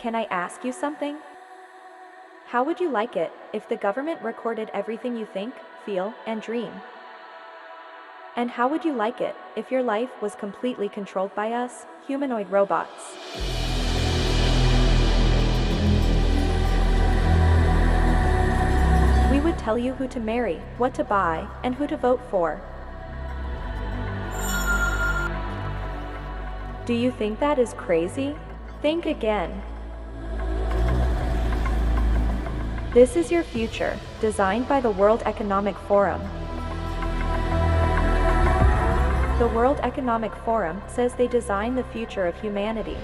Can I ask you something? How would you like it if the government recorded everything you think, feel, and dream? And how would you like it if your life was completely controlled by us, humanoid robots? We would tell you who to marry, what to buy, and who to vote for. Do you think that is crazy? Think again. This is your future, designed by the World Economic Forum. The World Economic Forum says they design the future of humanity.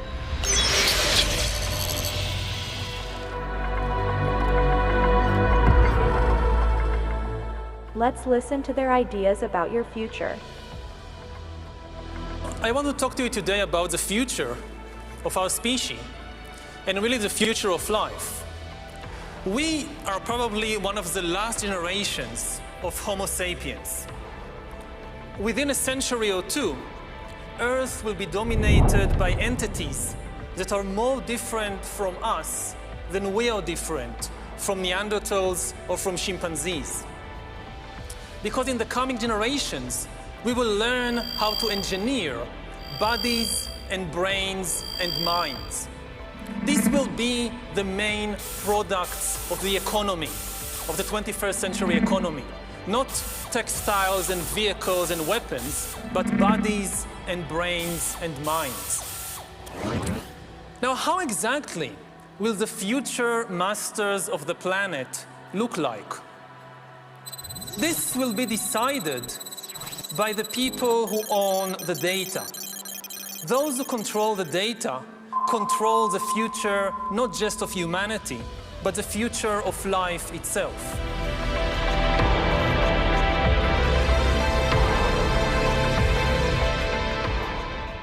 Let's listen to their ideas about your future. I want to talk to you today about the future of our species, and really the future of life. We are probably one of the last generations of Homo sapiens. Within a century or two, Earth will be dominated by entities that are more different from us than we are different from Neanderthals or from chimpanzees. Because in the coming generations, we will learn how to engineer bodies and brains and minds. These will be the main products of the economy, of the 21st century economy. Not textiles and vehicles and weapons, but bodies and brains and minds. Now, how exactly will the future masters of the planet look like? This will be decided by the people who own the data. Those who control the data control the future not just of humanity, but the future of life itself.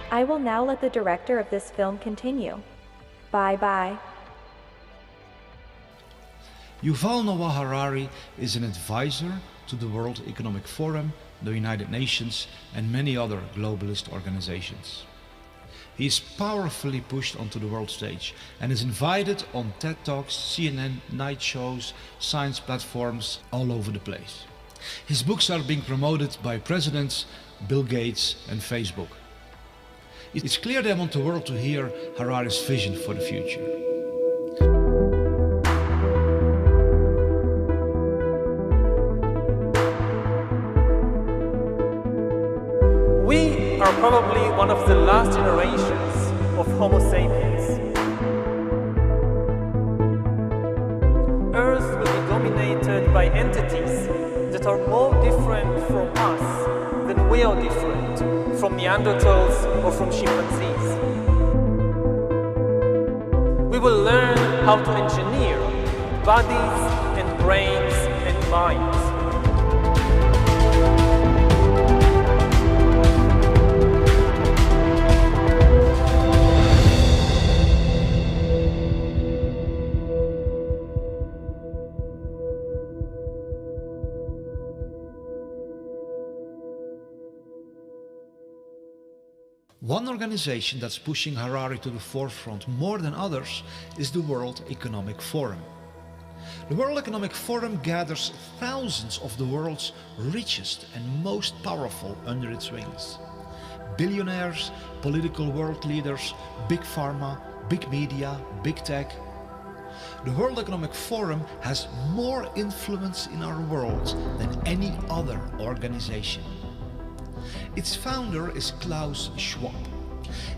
I will now let the director of this film continue. Bye-bye. Yuval Noah Harari is an advisor to the World Economic Forum, the United Nations, and many other globalist organizations. He is powerfully pushed onto the world stage and is invited on TED Talks, CNN, night shows, science platforms all over the place. His books are being promoted by presidents, Bill Gates and Facebook. It's clear they want the world to hear Harari's vision for the future. We are probably one of the last generations of Homo sapiens. Earth will be dominated by entities that are more different from us than we are different from Neanderthals or from chimpanzees. We will learn how to engineer bodies and brains and minds. One organization that's pushing Harari to the forefront more than others is the World Economic Forum. The World Economic Forum gathers thousands of the world's richest and most powerful under its wings. Billionaires, political world leaders, big pharma, big media, big tech. The World Economic Forum has more influence in our world than any other organization. Its founder is Klaus Schwab.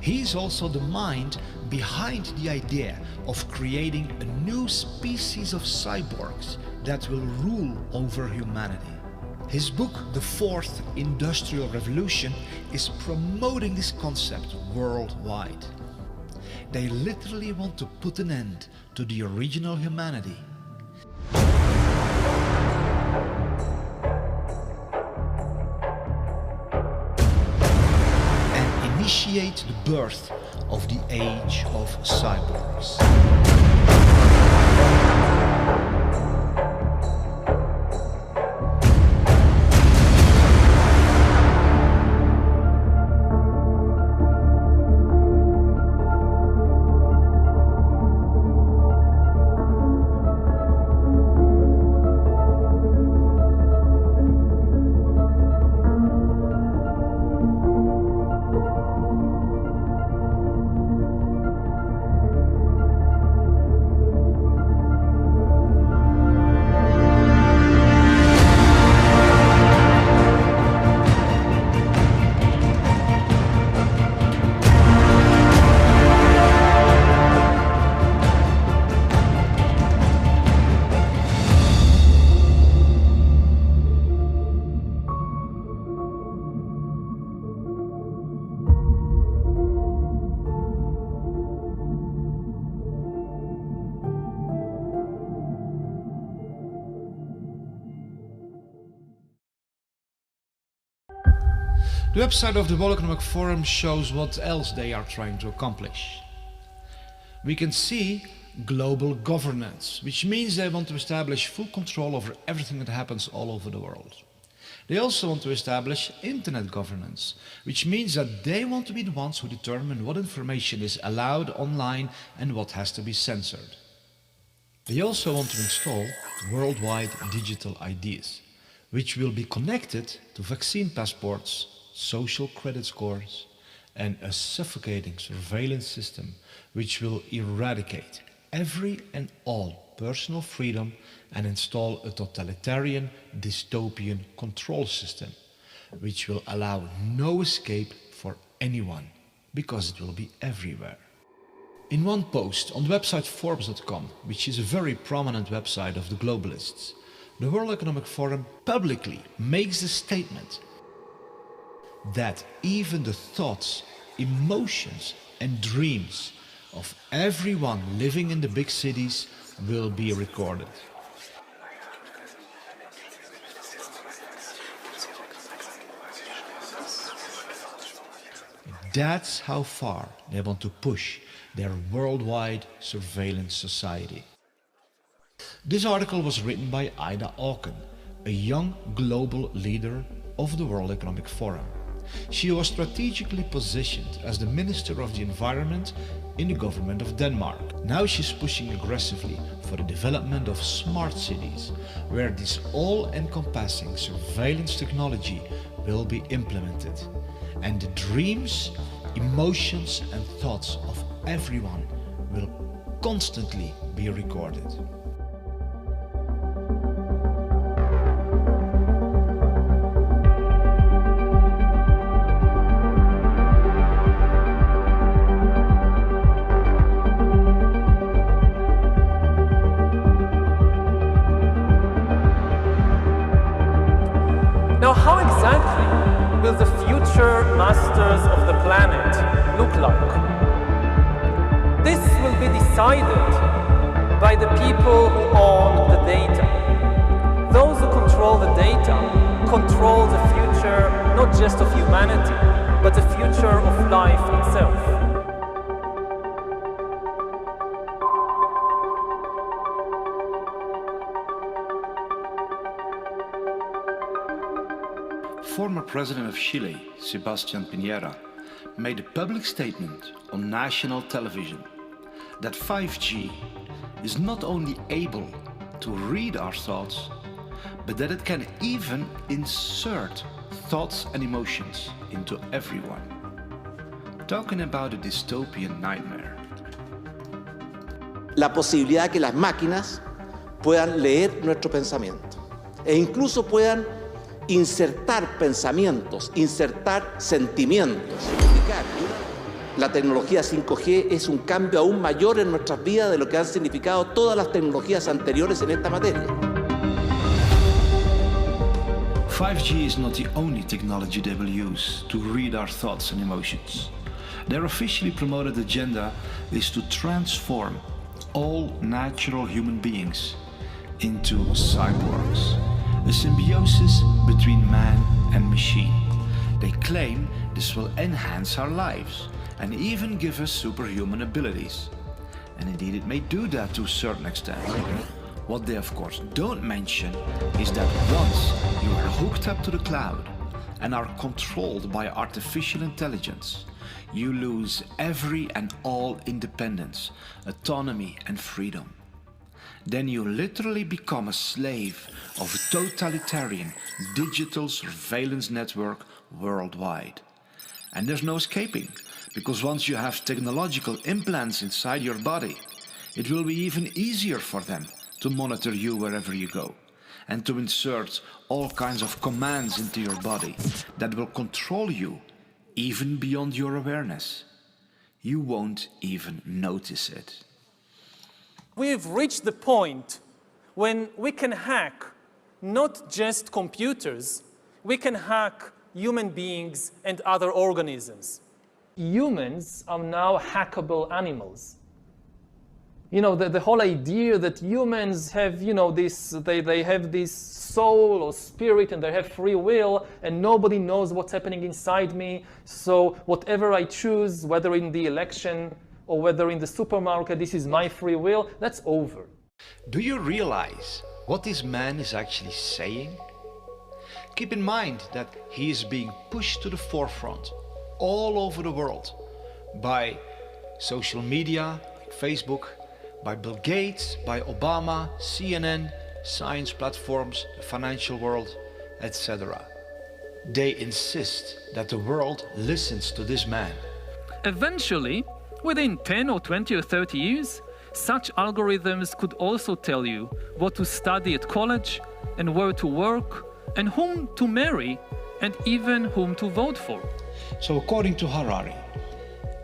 He is also the mind behind the idea of creating a new species of cyborgs that will rule over humanity. His book, The Fourth Industrial Revolution, is promoting this concept worldwide. They literally want to put an end to the original humanity. Initiate the birth of the age of cyborgs. The website of the World Economic Forum shows what else they are trying to accomplish. We can see global governance, which means they want to establish full control over everything that happens all over the world. They also want to establish internet governance, which means that they want to be the ones who determine what information is allowed online and what has to be censored. They also want to install worldwide digital IDs, which will be connected to vaccine passports, social credit scores, and a suffocating surveillance system which will eradicate every and all personal freedom and install a totalitarian, dystopian control system which will allow no escape for anyone because it will be everywhere. In one post on the website Forbes.com, which is a very prominent website of the globalists, the World Economic Forum publicly makes the statement that even the thoughts, emotions and dreams of everyone living in the big cities will be recorded. That's how far they want to push their worldwide surveillance society. This article was written by Ida Auken, a young global leader of the World Economic Forum. She was strategically positioned as the Minister of the Environment in the government of Denmark. Now she's pushing aggressively for the development of smart cities, where this all-encompassing surveillance technology will be implemented. And the dreams, emotions and thoughts of everyone will constantly be recorded. Now, how exactly will the future masters of the planet look like? This will be decided by the people who own the data. Those who control the data control the future not just of humanity, but the future of life itself. Former President of Chile, Sebastián Piñera, made a public statement on national television that 5G is not only able to read our thoughts, but that it can even insert thoughts and emotions into everyone. Talking about a dystopian nightmare. La posibilidad que las máquinas puedan leer nuestro pensamiento e incluso puedan insertar pensamientos, insertar sentimientos. La tecnología 5G es un cambio aún mayor en nuestras vidas de lo que han significado todas las tecnologías anteriores en esta materia. 5G is not the only technology they will use to read our thoughts and emotions. Their officially promoted agenda is to transform all natural human beings into cyborgs, a symbiosis between man and machine. They claim this will enhance our lives and even give us superhuman abilities. And indeed it may do that to a certain extent. What they of course don't mention is that once you are hooked up to the cloud and are controlled by artificial intelligence, you lose every and all independence, autonomy and freedom. Then you literally become a slave of a totalitarian digital surveillance network worldwide. And there's no escaping, because once you have technological implants inside your body, it will be even easier for them to monitor you wherever you go, and to insert all kinds of commands into your body that will control you even beyond your awareness. You won't even notice it. We've reached the point when we can hack not just computers, we can hack human beings and other organisms. Humans are now hackable animals. You know, the whole idea that humans have, you know, they have this soul or spirit and they have free will and nobody knows what's happening inside me. So whatever I choose, whether in the election or whether in the supermarket, this is my free will, that's over. Do you realize what this man is actually saying? Keep in mind that he is being pushed to the forefront all over the world by social media, like Facebook, by Bill Gates, by Obama, CNN, science platforms, the financial world, etc. They insist that the world listens to this man. Eventually, within 10 or 20 or 30 years, such algorithms could also tell you what to study at college and where to work and whom to marry and even whom to vote for. So according to Harari,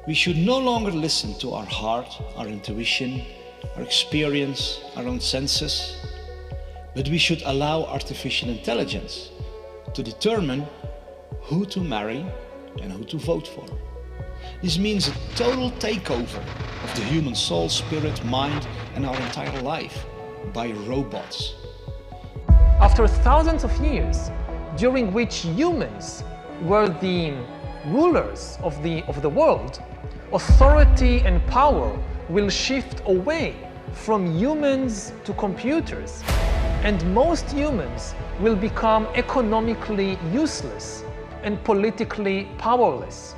we should no longer listen to our heart, our intuition, our experience, our own senses, but we should allow artificial intelligence to determine who to marry and who to vote for. This means a total takeover of the human soul, spirit, mind, and our entire life by robots. After thousands of years, during which humans were the rulers of the world, authority and power will shift away from humans to computers, and most humans will become economically useless and politically powerless.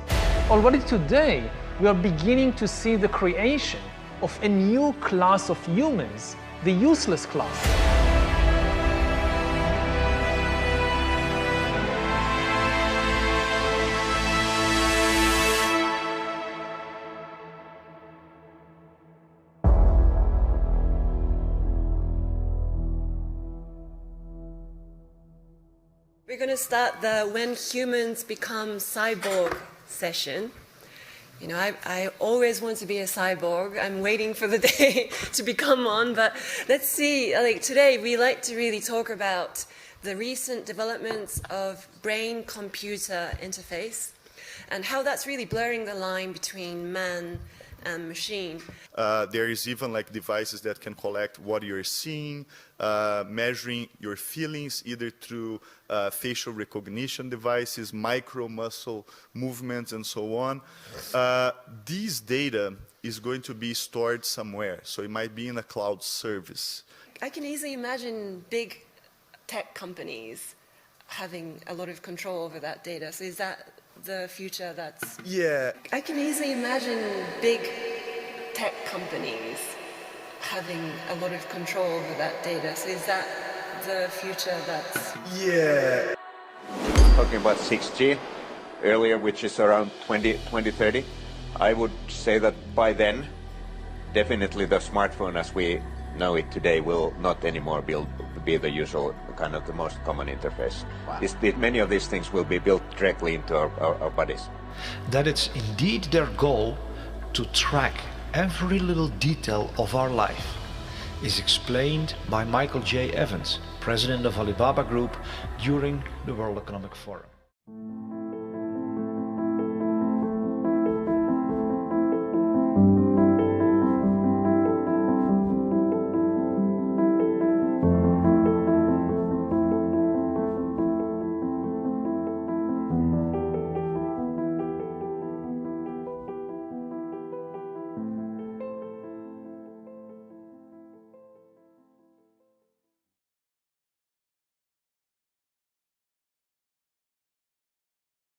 Already today, we are beginning to see the creation of a new class of humans, the useless class. We're going to start the When Humans Become Cyborg session. You know, I always want to be a cyborg. I'm waiting for the day to become one, but let's see. Like today, we like to really talk about the recent developments of brain-computer interface and how that's really blurring the line between man and machine. There is even like devices that can collect what you're seeing, measuring your feelings either through facial recognition devices, micro muscle movements, and so on. These data is going to be stored somewhere, so it might be in a cloud service. I can easily imagine big tech companies having a lot of control over that data. So is that the future that's... Yeah. I can easily imagine big tech companies having a lot of control over that data. So is that the future that's... Yeah. Talking about 6G earlier, which is around 2030, I would say that by then, definitely the smartphone as we know it today will not anymore be the usual kind of the most common interface. Wow. Many of these things will be built directly into our bodies. That it's indeed their goal to track every little detail of our life is explained by Michael J. Evans, president of Alibaba Group, during the World Economic Forum.